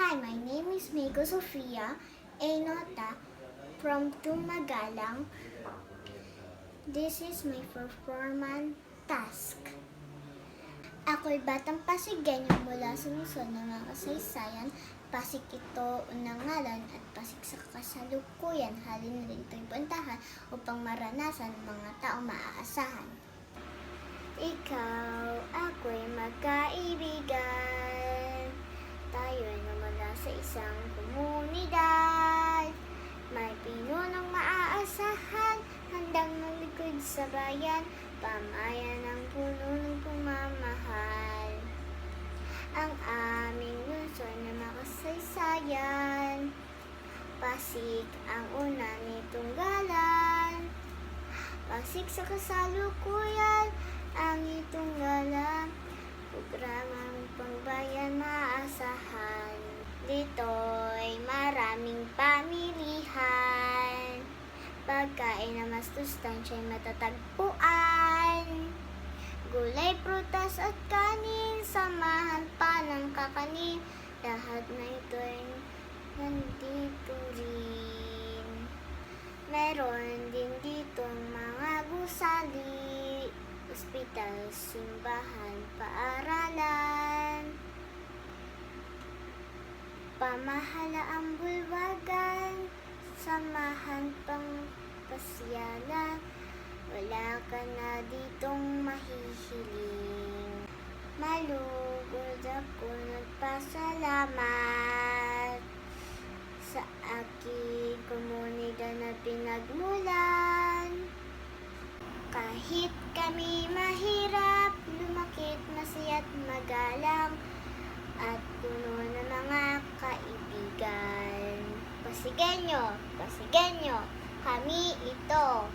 Hi, my name is Mego Sofia Enota from Tumagalang. This is my performance task. Ako'y batang Pasigueño mula sa lungsod ng mga kasaysayan, Pasig ito unang ngalan at Pasig sa kasalukuyan. Halin rito'y puntahan upang maranasan ng mga taong maaasahan. Ikaw, ako'y magkaibigan. Tayo'y namula sa isang komunidad. May pinunong maaasahan, handang malikod sa bayan. Pamayan ang puno ng pumamahal. Ang aming lungsod na makasaysayan. Pasig ang una nitong galan. Pasig sa kasalukuyan ang itong galan. Programang pangbayan maaasahan. Dito'y maraming pamilihan. Pagkain na mas sustansya'y matatagpuan. Gulay, prutas at kanin, samahan pa ng kakanin. Lahat na ito'y nandito rin. Meron din ditong mga gusali, ospital, simbahan, paaralan. Pamahalaang bulwagan, samahan pang pasyalan. Wala ka na ditong mahihiling. Malugod ako nagpasalamat sa aking komunidad na pinagmulan. Kahit kami mahirap, lumakit, masaya't magalang, at puno ng mga kaibigan. Pasigueño, Pasigueño, kami ito.